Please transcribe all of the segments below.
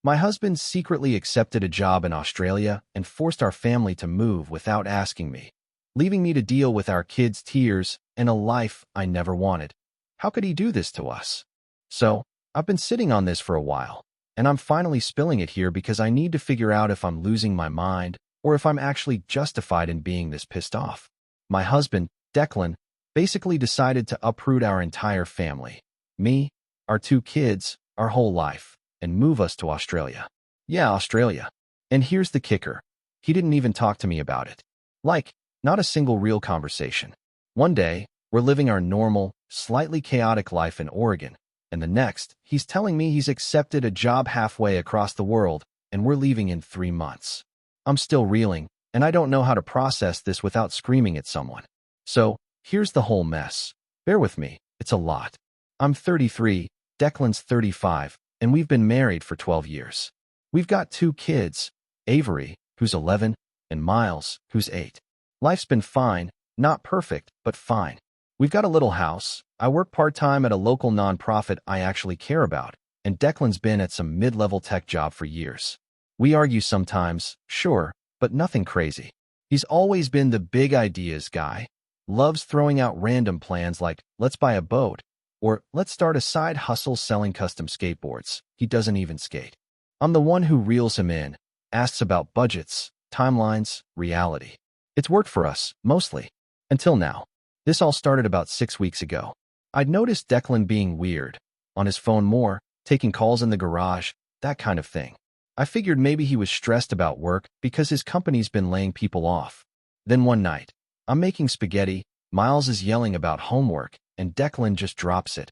My husband secretly accepted a job in Australia and forced our family to move without asking me, leaving me to deal with our kids' tears and a life I never wanted. How could he do this to us? So, I've been sitting on this for a while, and I'm finally spilling it here because I need to figure out if I'm losing my mind or if I'm actually justified in being this pissed off. My husband, Declan, basically decided to uproot our entire family, me, our 2 kids, our whole life, and move us to Australia. Yeah, Australia. And here's the kicker. He didn't even talk to me about it. Like, not a single real conversation. One day, we're living our normal, slightly chaotic life in Oregon, and the next, he's telling me he's accepted a job halfway across the world, and we're leaving in 3 months. I'm still reeling, and I don't know how to process this without screaming at someone. So, here's the whole mess. Bear with me, it's a lot. I'm 33, Declan's 35, and we've been married for 12 years. We've got 2 kids, Avery, who's 11, and Miles, who's 8. Life's been fine, not perfect, but fine. We've got a little house. I work part-time at a local nonprofit I actually care about, and Declan's been at some mid-level tech job for years. We argue sometimes, sure, but nothing crazy. He's always been the big ideas guy, loves throwing out random plans like, let's buy a boat, or let's start a side hustle selling custom skateboards. He doesn't even skate. I'm the one who reels him in, asks about budgets, timelines, reality. It's worked for us, mostly. Until now. This all started about 6 weeks ago. I'd noticed Declan being weird, on his phone more, taking calls in the garage, that kind of thing. I figured maybe he was stressed about work because his company's been laying people off. Then one night, I'm making spaghetti, Miles is yelling about homework, and Declan just drops it.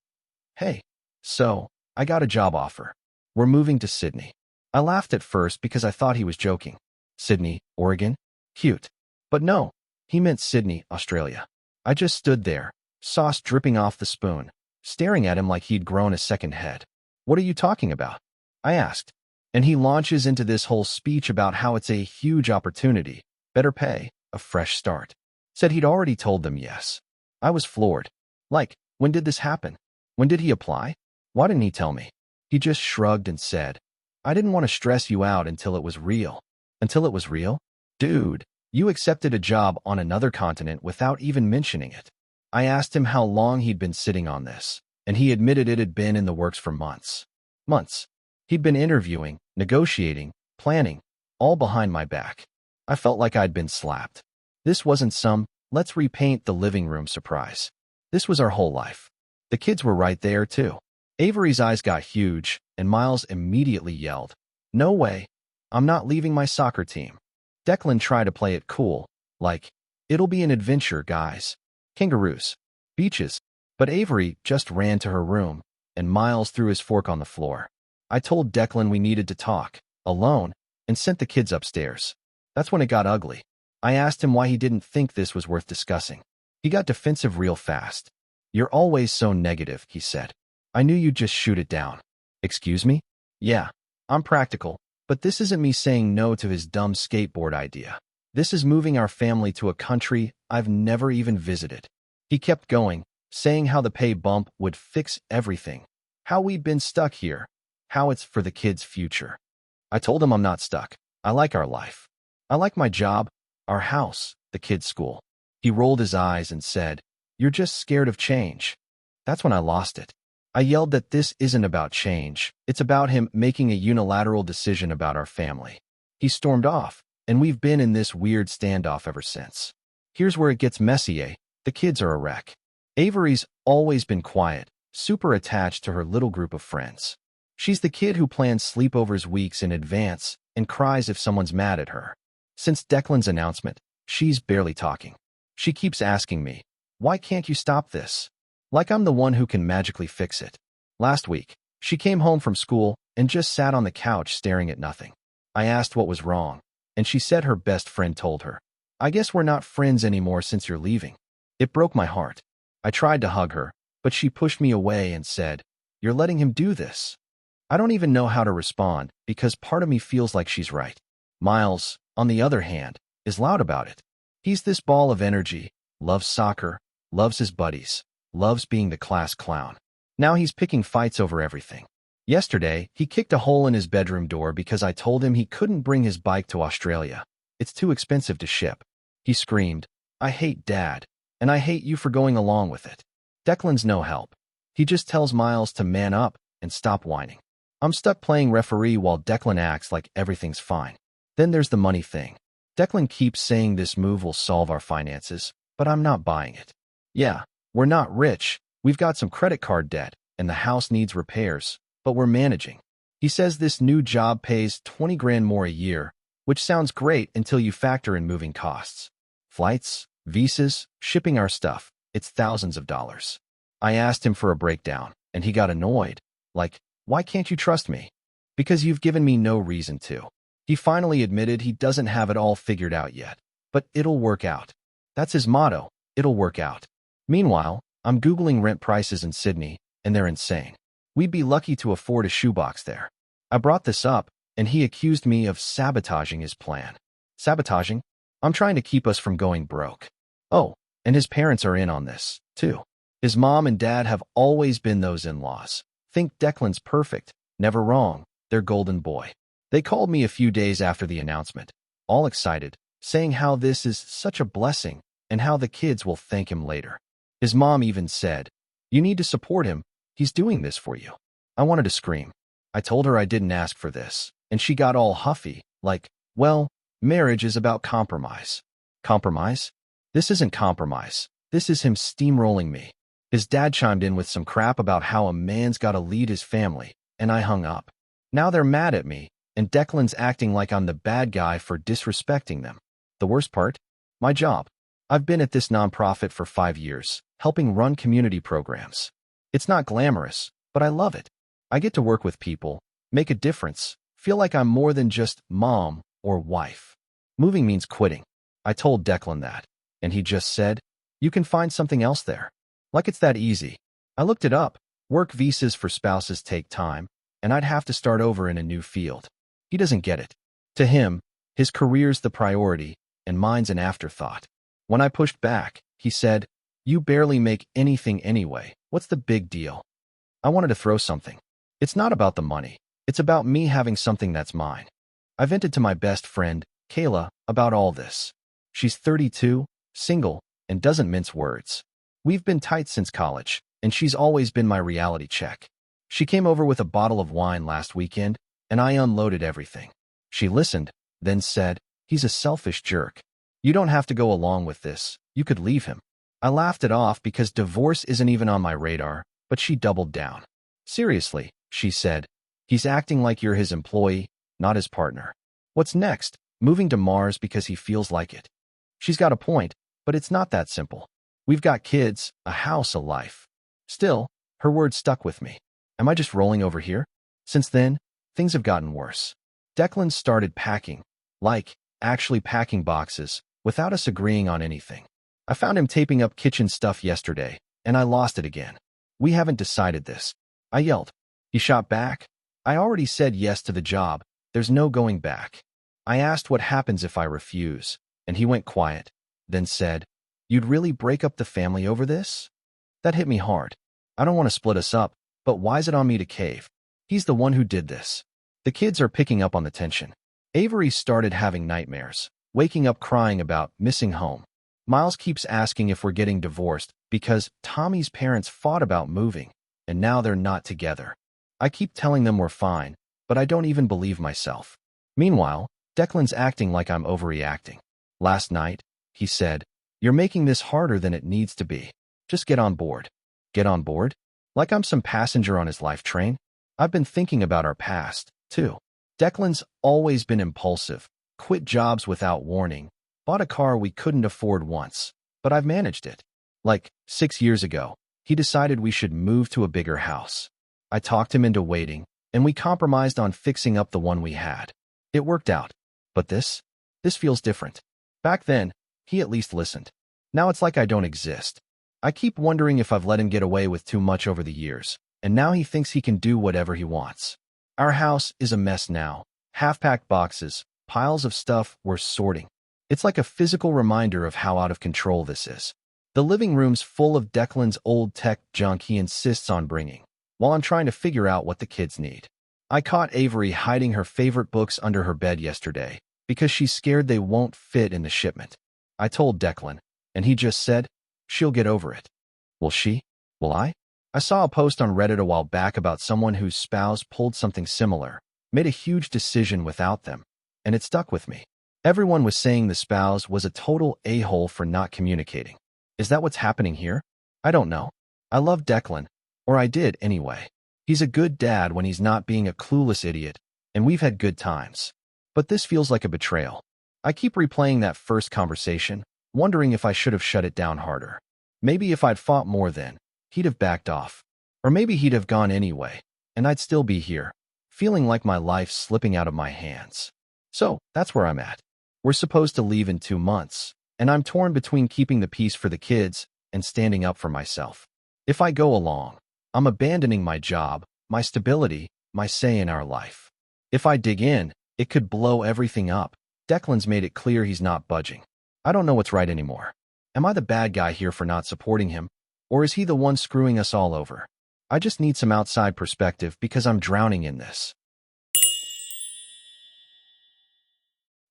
Hey, so, I got a job offer. We're moving to Sydney. I laughed at first because I thought he was joking. Sydney, Oregon? Cute. But no, he meant Sydney, Australia. I just stood there, sauce dripping off the spoon, staring at him like he'd grown a second head. What are you talking about? I asked. And he launches into this whole speech about how it's a huge opportunity, better pay, a fresh start. Said he'd already told them yes. I was floored. Like, when did this happen? When did he apply? Why didn't he tell me? He just shrugged and said, I didn't want to stress you out until it was real. Until it was real? Dude, you accepted a job on another continent without even mentioning it. I asked him how long he'd been sitting on this, and he admitted it had been in the works for months. Months. He'd been interviewing, negotiating, planning, all behind my back. I felt like I'd been slapped. This wasn't some, let's repaint the living room surprise. This was our whole life. The kids were right there, too. Avery's eyes got huge, and Miles immediately yelled, No way. I'm not leaving my soccer team. Declan tried to play it cool, like, it'll be an adventure, guys. Kangaroos. Beaches. But Avery just ran to her room, and Miles threw his fork on the floor. I told Declan we needed to talk, alone, and sent the kids upstairs. That's when it got ugly. I asked him why he didn't think this was worth discussing. He got defensive real fast. You're always so negative, he said. I knew you'd just shoot it down. Excuse me? Yeah, I'm practical, but this isn't me saying no to his dumb skateboard idea. This is moving our family to a country I've never even visited. He kept going, saying how the pay bump would fix everything, how we'd been stuck here, how it's for the kids' future. I told him I'm not stuck. I like our life. I like my job, our house, the kids' school. He rolled his eyes and said, You're just scared of change. That's when I lost it. I yelled that this isn't about change. It's about him making a unilateral decision about our family. He stormed off, and we've been in this weird standoff ever since. Here's where it gets messy, eh? The kids are a wreck. Avery's always been quiet, super attached to her little group of friends. She's the kid who plans sleepovers weeks in advance and cries if someone's mad at her. Since Declan's announcement, she's barely talking. She keeps asking me, Why can't you stop this? Like I'm the one who can magically fix it. Last week, she came home from school and just sat on the couch staring at nothing. I asked what was wrong, and she said her best friend told her, I guess we're not friends anymore since you're leaving. It broke my heart. I tried to hug her, but she pushed me away and said, You're letting him do this. I don't even know how to respond because part of me feels like she's right. Miles, on the other hand, is loud about it. He's this ball of energy, loves soccer, loves his buddies, loves being the class clown. Now he's picking fights over everything. Yesterday, he kicked a hole in his bedroom door because I told him he couldn't bring his bike to Australia. It's too expensive to ship. He screamed, "I hate Dad, and I hate you for going along with it." Declan's no help. He just tells Miles to man up and stop whining. I'm stuck playing referee while Declan acts like everything's fine. Then there's the money thing. Declan keeps saying this move will solve our finances, but I'm not buying it. Yeah, we're not rich. We've got some credit card debt, and the house needs repairs, but we're managing. He says this new job pays 20 grand more a year, which sounds great until you factor in moving costs. Flights, visas, shipping our stuff. It's thousands of dollars. I asked him for a breakdown, and he got annoyed. Like, why can't you trust me? Because you've given me no reason to. He finally admitted he doesn't have it all figured out yet, but it'll work out. That's his motto, it'll work out. Meanwhile, I'm Googling rent prices in Sydney, and they're insane. We'd be lucky to afford a shoebox there. I brought this up, and he accused me of sabotaging his plan. Sabotaging? I'm trying to keep us from going broke. Oh, and his parents are in on this, too. His mom and dad have always been those in-laws. Think Declan's perfect, never wrong, their golden boy. They called me a few days after the announcement, all excited, saying how this is such a blessing and how the kids will thank him later. His mom even said, "You need to support him, he's doing this for you." I wanted to scream. I told her I didn't ask for this, and she got all huffy, like, well, marriage is about compromise. Compromise? This isn't compromise. This is him steamrolling me. His dad chimed in with some crap about how a man's gotta lead his family, and I hung up. Now they're mad at me, and Declan's acting like I'm the bad guy for disrespecting them. The worst part? My job. I've been at this nonprofit for 5 years, helping run community programs. It's not glamorous, but I love it. I get to work with people, make a difference, feel like I'm more than just mom or wife. Moving means quitting. I told Declan that, and he just said, "You can find something else there." Like it's that easy. I looked it up. Work visas for spouses take time, and I'd have to start over in a new field. He doesn't get it. To him, his career's the priority, and mine's an afterthought. When I pushed back, he said, "You barely make anything anyway. What's the big deal?" I wanted to throw something. It's not about the money. It's about me having something that's mine. I vented to my best friend, Kayla, about all this. She's 32, single, and doesn't mince words. We've been tight since college, and she's always been my reality check. She came over with a bottle of wine last weekend, and I unloaded everything. She listened, then said, "He's a selfish jerk. You don't have to go along with this. You could leave him." I laughed it off because divorce isn't even on my radar, but she doubled down. "Seriously," she said, "he's acting like you're his employee, not his partner. What's next? Moving to Mars because he feels like it?" She's got a point, but it's not that simple. We've got kids, a house, a life. Still, her words stuck with me. Am I just rolling over here? Since then, things have gotten worse. Declan started packing, like, actually packing boxes, without us agreeing on anything. I found him taping up kitchen stuff yesterday, and I lost it again. "We haven't decided this." I yelled. He shot back. "I already said yes to the job. There's no going back." I asked what happens if I refuse, and he went quiet, then said, "You'd really break up the family over this?" That hit me hard. I don't want to split us up, but why's it on me to cave? He's the one who did this. The kids are picking up on the tension. Avery started having nightmares, waking up crying about missing home. Miles keeps asking if we're getting divorced because Tommy's parents fought about moving, and now they're not together. I keep telling them we're fine, but I don't even believe myself. Meanwhile, Declan's acting like I'm overreacting. Last night, he said, "You're making this harder than it needs to be. Just get on board." Get on board? Like I'm some passenger on his life train? I've been thinking about our past, too. Declan's always been impulsive, quit jobs without warning, bought a car we couldn't afford once, but I've managed it. Like, 6 years ago, he decided we should move to a bigger house. I talked him into waiting, and we compromised on fixing up the one we had. It worked out. But this feels different. Back then, he at least listened. Now it's like I don't exist. I keep wondering if I've let him get away with too much over the years, and now he thinks he can do whatever he wants. Our house is a mess now. Half-packed boxes, piles of stuff we're sorting. It's like a physical reminder of how out of control this is. The living room's full of Declan's old tech junk he insists on bringing. while I'm trying to figure out what the kids need. I caught Avery hiding her favorite books under her bed yesterday because she's scared they won't fit in the shipment. I told Declan, and he just said, "She'll get over it." Will she? Will I? I saw a post on Reddit a while back about someone whose spouse pulled something similar, made a huge decision without them, and it stuck with me. Everyone was saying the spouse was a total a-hole for not communicating. Is that what's happening here? I don't know. I love Declan, or I did anyway. He's a good dad when he's not being a clueless idiot, and we've had good times. But this feels like a betrayal. I keep replaying that first conversation, wondering if I should have shut it down harder. Maybe if I'd fought more then, he'd have backed off. Or maybe he'd have gone anyway, and I'd still be here, feeling like my life's slipping out of my hands. So, that's where I'm at. We're supposed to leave in 2 months, and I'm torn between keeping the peace for the kids and standing up for myself. If I go along, I'm abandoning my job, my stability, my say in our life. If I dig in, it could blow everything up. Declan's made it clear he's not budging. I don't know what's right anymore. Am I the bad guy here for not supporting him, or is he the one screwing us all over? I just need some outside perspective because I'm drowning in this.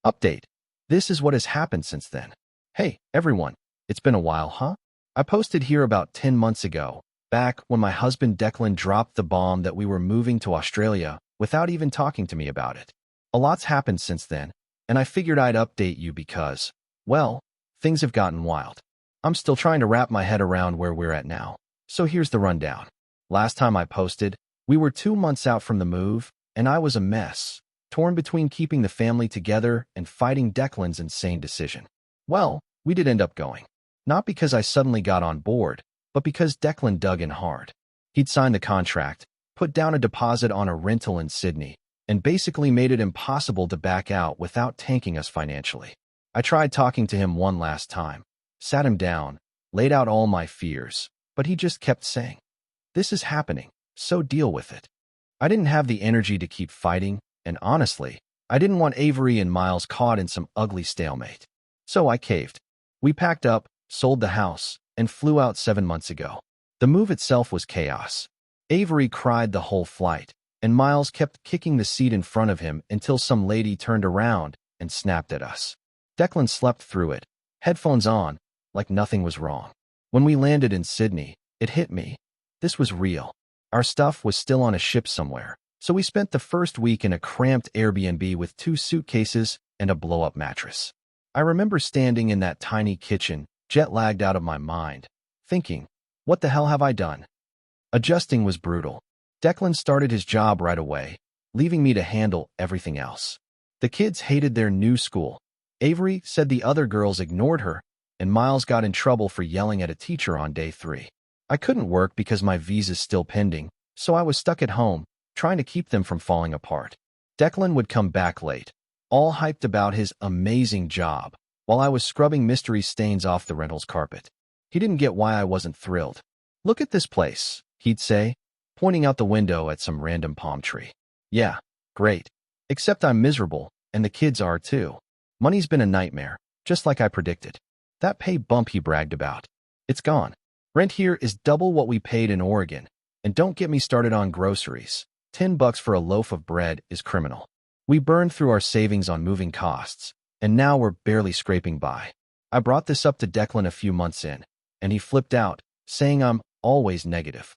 Update. This is what has happened since then. Hey, everyone. It's been a while, huh? I posted here about 10 months ago, back when my husband Declan dropped the bomb that we were moving to Australia without even talking to me about it. A lot's happened since then, and I figured I'd update you because, well, things have gotten wild. I'm still trying to wrap my head around where we're at now, so here's the rundown. Last time I posted, we were 2 months out from the move, and I was a mess, torn between keeping the family together and fighting Declan's insane decision. Well, we did end up going. Not because I suddenly got on board, but because Declan dug in hard. He'd signed the contract, put down a deposit on a rental in Sydney, and basically made it impossible to back out without tanking us financially. I tried talking to him one last time, sat him down, laid out all my fears, but he just kept saying, "This is happening, so deal with it." I didn't have the energy to keep fighting, and honestly, I didn't want Avery and Miles caught in some ugly stalemate. So I caved. We packed up, sold the house, and flew out 7 months ago. The move itself was chaos. Avery cried the whole flight, and Miles kept kicking the seat in front of him until some lady turned around and snapped at us. Declan slept through it, headphones on, like nothing was wrong. When we landed in Sydney, it hit me. This was real. Our stuff was still on a ship somewhere, so we spent the first week in a cramped Airbnb with 2 suitcases and a blow-up mattress. I remember standing in that tiny kitchen, jet-lagged out of my mind, thinking, what the hell have I done? Adjusting was brutal. Declan started his job right away, leaving me to handle everything else. The kids hated their new school. Avery said the other girls ignored her, and Miles got in trouble for yelling at a teacher on day 3. I couldn't work because my visa's still pending, so I was stuck at home, trying to keep them from falling apart. Declan would come back late, all hyped about his amazing job, while I was scrubbing mystery stains off the rental's carpet. He didn't get why I wasn't thrilled. "Look at this place," he'd say, pointing out the window at some random palm tree. "Yeah, great. Except I'm miserable, and the kids are too. Money's been a nightmare, just like I predicted. That pay bump he bragged about. It's gone. Rent here is double what we paid in Oregon, and don't get me started on groceries. $10 for a loaf of bread is criminal. We burned through our savings on moving costs, and now we're barely scraping by." I brought this up to Declan a few months in, and he flipped out, saying I'm always negative.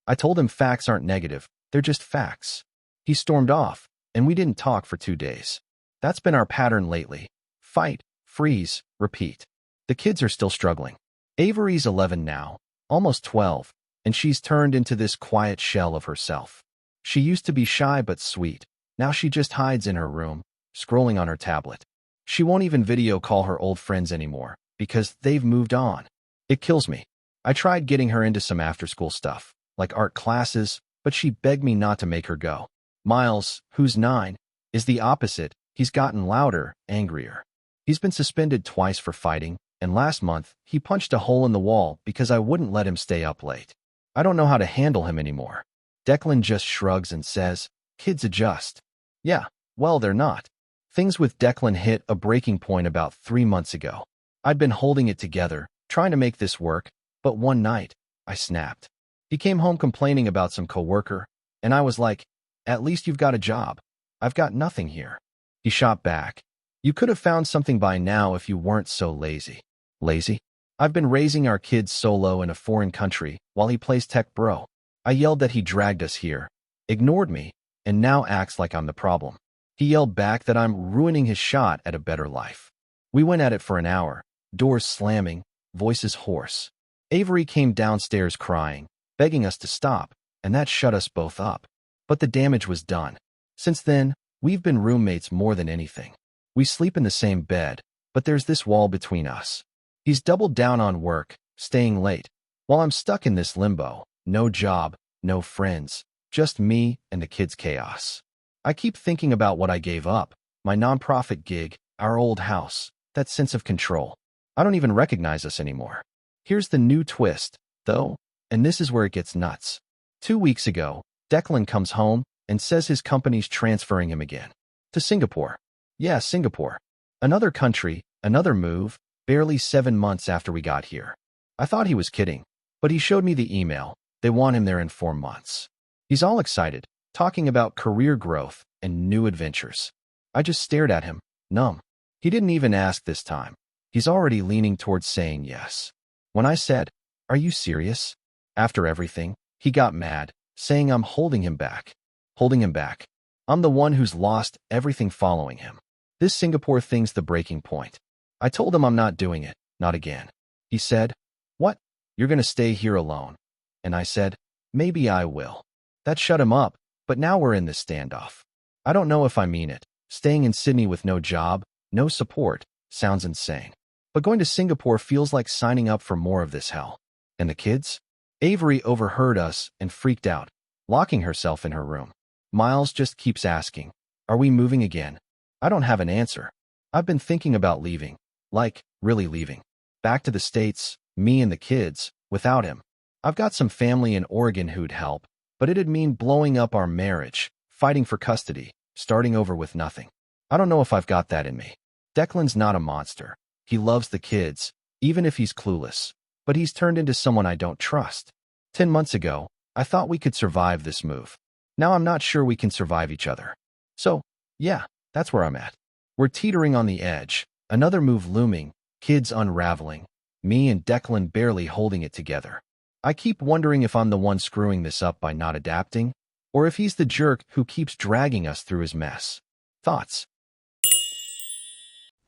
I told him facts aren't negative, they're just facts. He stormed off, and we didn't talk for 2 days. That's been our pattern lately. Fight, freeze, repeat. The kids are still struggling. Avery's 11 now, almost 12, and she's turned into this quiet shell of herself. She used to be shy but sweet. Now she just hides in her room, scrolling on her tablet. She won't even video call her old friends anymore, because they've moved on. It kills me. I tried getting her into some after-school stuff, like art classes, but she begged me not to make her go. Miles, who's 9, is the opposite. He's gotten louder, angrier. He's been suspended twice for fighting, and last month, he punched a hole in the wall because I wouldn't let him stay up late. I don't know how to handle him anymore. Declan just shrugs and says, "Kids adjust." Yeah, well, they're not. Things with Declan hit a breaking point about 3 months ago. I'd been holding it together, trying to make this work, but one night, I snapped. He came home complaining about some coworker, and I was like, at least you've got a job. I've got nothing here. He shot back. You could have found something by now if you weren't so lazy. Lazy? I've been raising our kids solo in a foreign country while he plays tech bro. I yelled that he dragged us here, ignored me, and now acts like I'm the problem. He yelled back that I'm ruining his shot at a better life. We went at it for an hour, doors slamming, voices hoarse. Avery came downstairs crying, begging us to stop, and that shut us both up. But the damage was done. Since then, we've been roommates more than anything. We sleep in the same bed, but there's this wall between us. He's doubled down on work, staying late, while I'm stuck in this limbo. No job, no friends, just me and the kids' chaos. I keep thinking about what I gave up, my nonprofit gig, our old house, that sense of control. I don't even recognize us anymore. Here's the new twist, though, and this is where it gets nuts. 2 weeks ago, Declan comes home and says his company's transferring him again. To Singapore. Yeah, Singapore. Another country, another move, barely 7 months after we got here. I thought he was kidding, but he showed me the email. They want him there in 4 months. He's all excited, talking about career growth and new adventures. I just stared at him, numb. He didn't even ask this time. He's already leaning towards saying yes. When I said, "Are you serious?" After everything, he got mad, saying I'm holding him back. Holding him back. I'm the one who's lost everything following him. This Singapore thing's the breaking point. I told him I'm not doing it, not again. He said, "What? You're gonna stay here alone?" And I said, "Maybe I will." That shut him up, but now we're in this standoff. I don't know if I mean it. Staying in Sydney with no job, no support, sounds insane. But going to Singapore feels like signing up for more of this hell. And the kids? Avery overheard us and freaked out, locking herself in her room. Miles just keeps asking, "Are we moving again?" I don't have an answer. I've been thinking about leaving. Like, really leaving. Back to the States, me and the kids, without him. I've got some family in Oregon who'd help, but it'd mean blowing up our marriage, fighting for custody, starting over with nothing. I don't know if I've got that in me. Declan's not a monster. He loves the kids, even if he's clueless. But he's turned into someone I don't trust. 10 months ago, I thought we could survive this move. Now I'm not sure we can survive each other. So, yeah, that's where I'm at. We're teetering on the edge, another move looming, kids unraveling, me and Declan barely holding it together. I keep wondering if I'm the one screwing this up by not adapting, or if he's the jerk who keeps dragging us through his mess. Thoughts?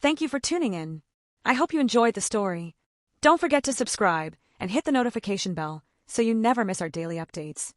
Thank you for tuning in. I hope you enjoyed the story. Don't forget to subscribe and hit the notification bell so you never miss our daily updates.